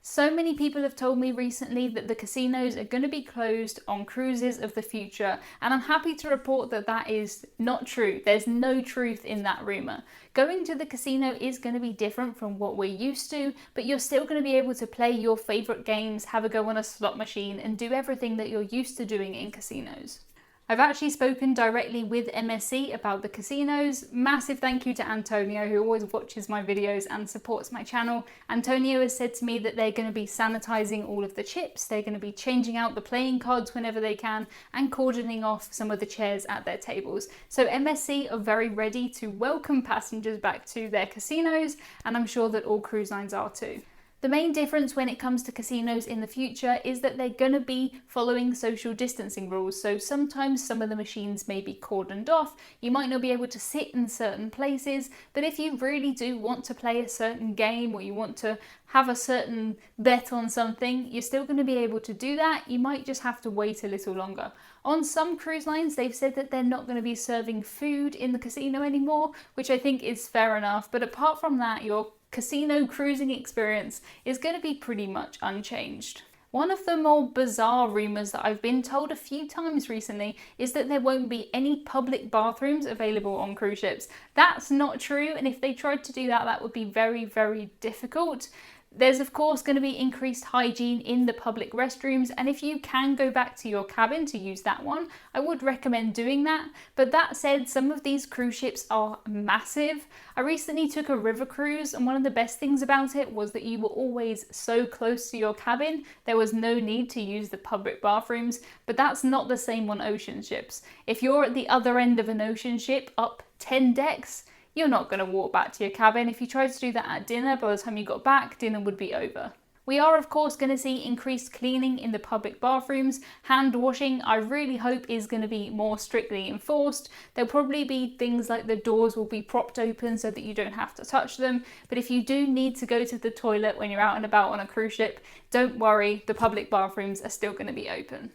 So many people have told me recently that the casinos are going to be closed on cruises of the future, and I'm happy to report that that is not true. There's no truth in that rumour. Going to the casino is going to be different from what we're used to, but you're still going to be able to play your favourite games, have a go on a slot machine, and do everything that you're used to doing in casinos. I've actually spoken directly with MSC about the casinos. Massive thank you to Antonio, who always watches my videos and supports my channel. Antonio has said to me that they're going to be sanitizing all of the chips, they're going to be changing out the playing cards whenever they can, and cordoning off some of the chairs at their tables. So MSC are very ready to welcome passengers back to their casinos, and I'm sure that all cruise lines are too. The main difference when it comes to casinos in the future is that they're going to be following social distancing rules. So sometimes some of the machines may be cordoned off, you might not be able to sit in certain places, but if you really do want to play a certain game or you want to have a certain bet on something, you're still going to be able to do that. You might just have to wait a little longer. On some cruise lines, they've said that they're not going to be serving food in the casino anymore, which I think is fair enough. But apart from that, your casino cruising experience is going to be pretty much unchanged. One of the more bizarre rumours that I've been told a few times recently is that there won't be any public bathrooms available on cruise ships. That's not true, and if they tried to do that, that would be very, very difficult. There's of course going to be increased hygiene in the public restrooms, and if you can go back to your cabin to use that one, I would recommend doing that. But that said, some of these cruise ships are massive. I recently took a river cruise, and one of the best things about it was that you were always so close to your cabin, there was no need to use the public bathrooms, but that's not the same on ocean ships. If you're at the other end of an ocean ship up 10 decks, you're not going to walk back to your cabin. If you tried to do that at dinner, by the time you got back, dinner would be over. We are of course going to see increased cleaning in the public bathrooms. Hand washing, I really hope, is going to be more strictly enforced. There'll probably be things like the doors will be propped open so that you don't have to touch them. But if you do need to go to the toilet when you're out and about on a cruise ship, don't worry, the public bathrooms are still going to be open.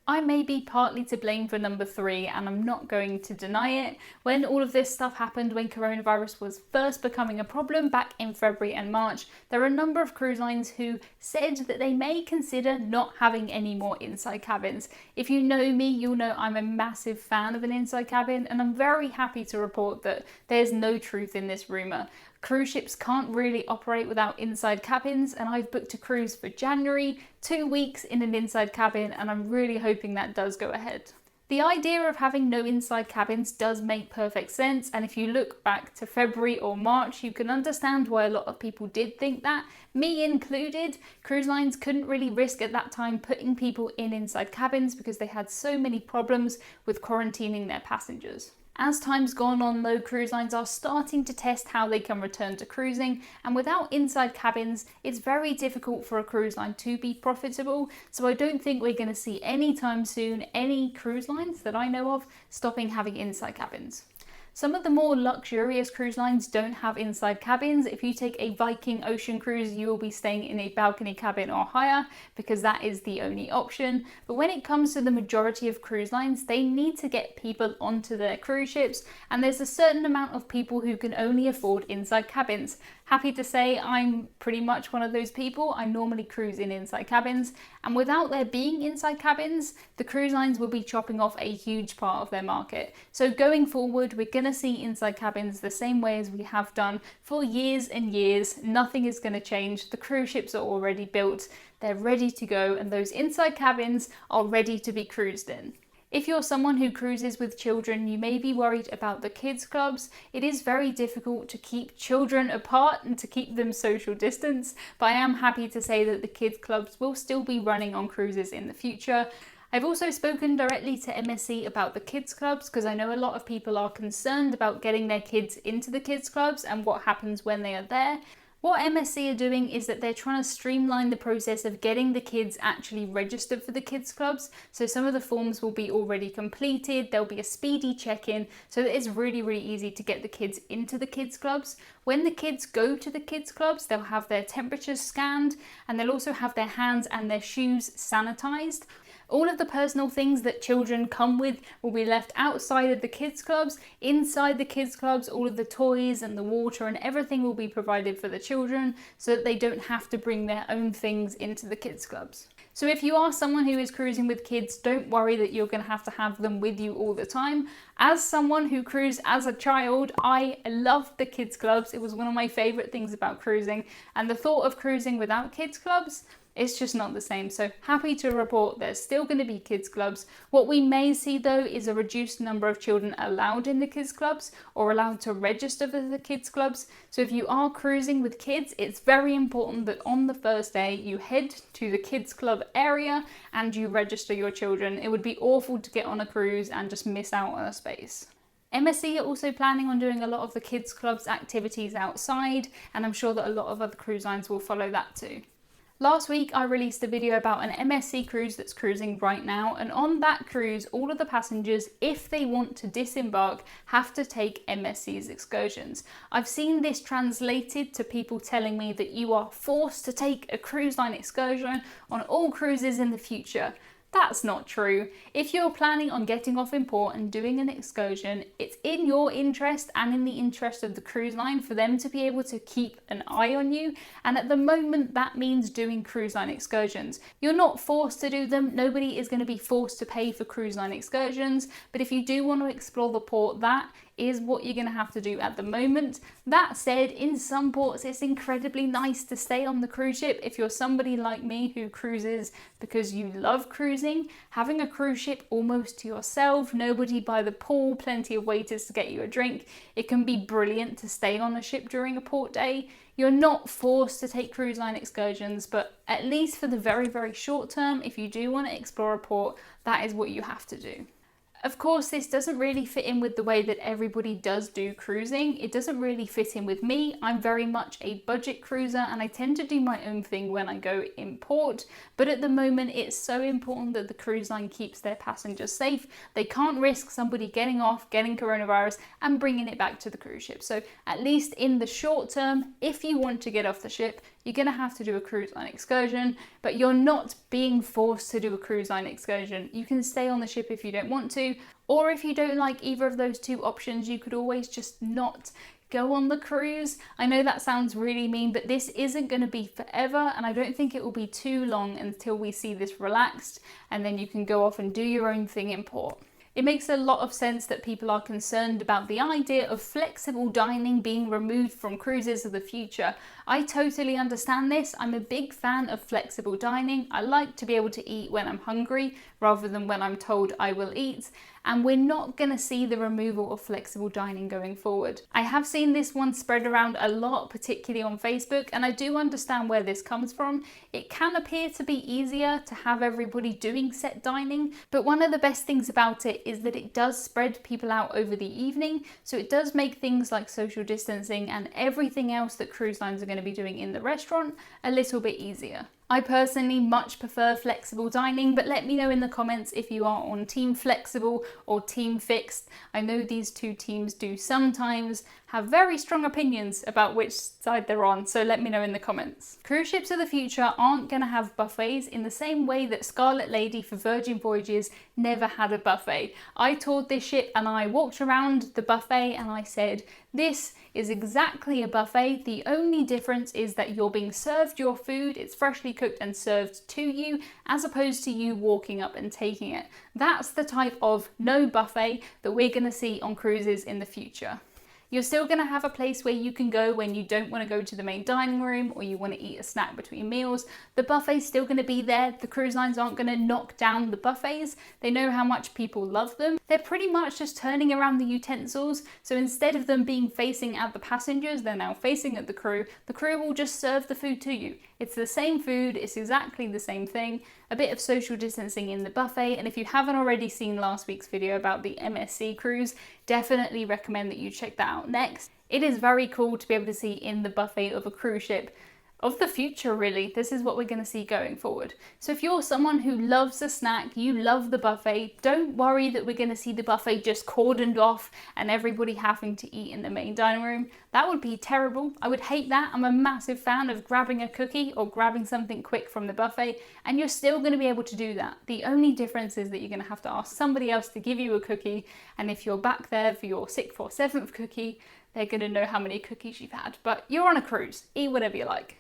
I may be partly to blame for number 3, and I'm not going to deny it. When all of this stuff happened, when coronavirus was first becoming a problem back in February and March, there are a number of cruise lines who said that they may consider not having any more inside cabins. If you know me, you'll know I'm a massive fan of an inside cabin, and I'm very happy to report that there's no truth in this rumour. Cruise ships can't really operate without inside cabins, and I've booked a cruise for January, 2 weeks in an inside cabin, and I'm really hoping that does go ahead. The idea of having no inside cabins does make perfect sense, and if you look back to February or March, you can understand why a lot of people did think that, me included. Cruise lines couldn't really risk at that time putting people in inside cabins because they had so many problems with quarantining their passengers. As time's gone on though, cruise lines are starting to test how they can return to cruising, and without inside cabins, it's very difficult for a cruise line to be profitable, so I don't think we're going to see anytime soon any cruise lines that I know of stopping having inside cabins. Some of the more luxurious cruise lines don't have inside cabins. If you take a Viking Ocean cruise, you will be staying in a balcony cabin or higher because that is the only option. But when it comes to the majority of cruise lines, they need to get people onto their cruise ships, and there's a certain amount of people who can only afford inside cabins. Happy to say I'm pretty much one of those people. I normally cruise in inside cabins, and without there being inside cabins, the cruise lines will be chopping off a huge part of their market. So going forward, we're going to see inside cabins the same way as we have done for years and years. Nothing is going to change. The cruise ships are already built, they're ready to go, and those inside cabins are ready to be cruised in. If you're someone who cruises with children, you may be worried about the kids clubs. It is very difficult to keep children apart and to keep them social distance, but I am happy to say that the kids clubs will still be running on cruises in the future. I've also spoken directly to MSC about the kids clubs because I know a lot of people are concerned about getting their kids into the kids clubs and what happens when they are there. What MSC are doing is that they're trying to streamline the process of getting the kids actually registered for the kids clubs. So some of the forms will be already completed, there'll be a speedy check-in, so that it's really, really easy to get the kids into the kids clubs. When the kids go to the kids clubs, they'll have their temperatures scanned, and they'll also have their hands and their shoes sanitized. All of the personal things that children come with will be left outside of the kids clubs. Inside the kids clubs, all of the toys and the water and everything will be provided for the children so that they don't have to bring their own things into the kids clubs. So if you are someone who is cruising with kids, don't worry that you're going to have them with you all the time. As someone who cruised as a child, I loved the kids clubs. It was one of my favourite things about cruising, and the thought of cruising without kids clubs, it's just not the same. So happy to report there's still going to be kids clubs. What we may see though is a reduced number of children allowed in the kids clubs or allowed to register for the kids clubs. So if you are cruising with kids, it's very important that on the first day you head to the kids club area and you register your children. It would be awful to get on a cruise and just miss out on a space. MSC are also planning on doing a lot of the kids clubs activities outside, and I'm sure that a lot of other cruise lines will follow that too. Last week I released a video about an MSC cruise that's cruising right now, and on that cruise all of the passengers, if they want to disembark, have to take MSC's excursions. I've seen this translated to people telling me that you are forced to take a cruise line excursion on all cruises in the future. That's not true. If you're planning on getting off in port and doing an excursion, it's in your interest and in the interest of the cruise line for them to be able to keep an eye on you. And at the moment, that means doing cruise line excursions. You're not forced to do them. Nobody is going to be forced to pay for cruise line excursions. But if you do want to explore the port, that is what you're going to have to do at the moment. That said, in some ports it's incredibly nice to stay on the cruise ship. If you're somebody like me who cruises because you love cruising, having a cruise ship almost to yourself, nobody by the pool, plenty of waiters to get you a drink, it can be brilliant to stay on a ship during a port day. You're not forced to take cruise line excursions, but at least for the very, very short term, if you do want to explore a port, that is what you have to do. Of course, this doesn't really fit in with the way that everybody does do cruising. It doesn't really fit in with me. I'm very much a budget cruiser and I tend to do my own thing when I go in port. But at the moment, it's so important that the cruise line keeps their passengers safe. They can't risk somebody getting off, getting coronavirus and bringing it back to the cruise ship. So at least in the short term, if you want to get off the ship, you're going to have to do a cruise line excursion, but you're not being forced to do a cruise line excursion. You can stay on the ship if you don't want to, or if you don't like either of those two options, you could always just not go on the cruise. I know that sounds really mean, but this isn't going to be forever, and I don't think it will be too long until we see this relaxed, and then you can go off and do your own thing in port. It makes a lot of sense that people are concerned about the idea of flexible dining being removed from cruises of the future. I totally understand this. I'm a big fan of flexible dining. I like to be able to eat when I'm hungry rather than when I'm told I will eat. And we're not going to see the removal of flexible dining going forward. I have seen this one spread around a lot, particularly on Facebook, and I do understand where this comes from. It can appear to be easier to have everybody doing set dining, but one of the best things about it is that it does spread people out over the evening, so it does make things like social distancing and everything else that cruise lines are going to be doing in the restaurant a little bit easier. I personally much prefer flexible dining, but let me know in the comments if you are on team flexible or team fixed. I know these two teams do sometimes have very strong opinions about which side they're on, so let me know in the comments. Cruise ships of the future aren't going to have buffets in the same way that Scarlet Lady for Virgin Voyages never had a buffet. I toured this ship and I walked around the buffet and I said, this is exactly a buffet. The only difference is that you're being served your food, it's freshly cooked and served to you, as opposed to you walking up and taking it. That's the type of no buffet that we're going to see on cruises in the future. You're still going to have a place where you can go when you don't want to go to the main dining room or you want to eat a snack between meals. The buffet's still going to be there. The cruise lines aren't going to knock down the buffets. They know how much people love them. They're pretty much just turning around the utensils. So instead of them being facing at the passengers, they're now facing at the crew. The crew will just serve the food to you. It's the same food. It's exactly the same thing. A bit of social distancing in the buffet, and if you haven't already seen last week's video about the MSC cruise, definitely recommend that you check that out next. It is very cool to be able to see in the buffet of a cruise ship of the future, really. This is what we're going to see going forward. So if you're someone who loves a snack, you love the buffet, don't worry that we're going to see the buffet just cordoned off and everybody having to eat in the main dining room. That would be terrible. I would hate that. I'm a massive fan of grabbing a cookie or grabbing something quick from the buffet, and you're still going to be able to do that. The only difference is that you're going to have to ask somebody else to give you a cookie, and if you're back there for your 6th or 7th cookie, they're going to know how many cookies you've had. But you're on a cruise. Eat whatever you like.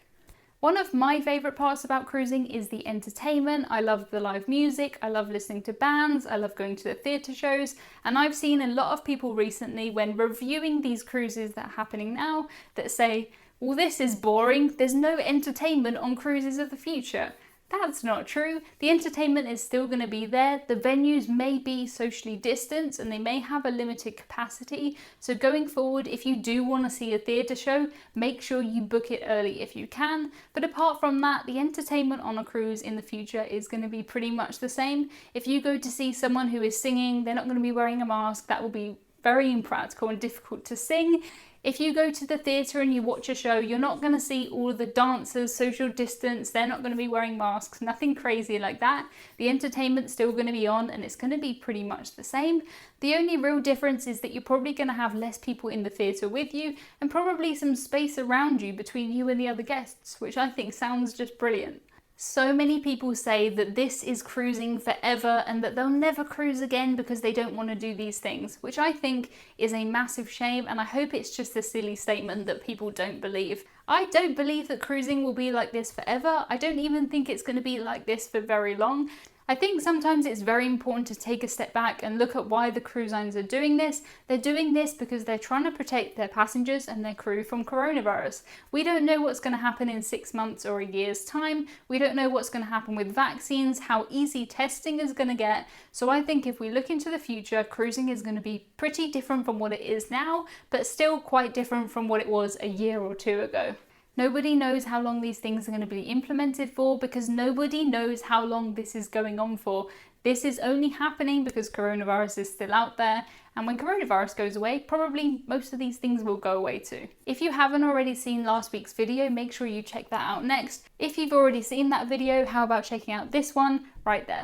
One of my favourite parts about cruising is the entertainment. I love the live music, I love listening to bands, I love going to the theatre shows, and I've seen a lot of people recently when reviewing these cruises that are happening now that say, well, this is boring, there's no entertainment on cruises of the future. That's not true. The entertainment is still going to be there. The venues may be socially distanced and they may have a limited capacity. So going forward, if you do want to see a theatre show, make sure you book it early if you can. But apart from that, the entertainment on a cruise in the future is going to be pretty much the same. If you go to see someone who is singing, they're not going to be wearing a mask. That will be very impractical and difficult to sing. If you go to the theatre and you watch a show, you're not going to see all of the dancers, social distance, they're not going to be wearing masks, nothing crazy like that. The entertainment's still going to be on and it's going to be pretty much the same. The only real difference is that you're probably going to have less people in the theatre with you and probably some space around you between you and the other guests, which I think sounds just brilliant. So many people say that this is cruising forever and that they'll never cruise again because they don't want to do these things, which I think is a massive shame, and I hope it's just a silly statement that people don't believe. I don't believe that cruising will be like this forever. I don't even think it's going to be like this for very long. I think sometimes it's very important to take a step back and look at why the cruise lines are doing this. They're doing this because they're trying to protect their passengers and their crew from coronavirus. We don't know what's going to happen in 6 months or a year's time. We don't know what's going to happen with vaccines, how easy testing is going to get. So I think if we look into the future, cruising is going to be pretty different from what it is now, but still quite different from what it was a year or 2 ago. Nobody knows how long these things are going to be implemented for because nobody knows how long this is going on for. This is only happening because coronavirus is still out there, and when coronavirus goes away, probably most of these things will go away too. If you haven't already seen last week's video, make sure you check that out next. If you've already seen that video, how about checking out this one right there?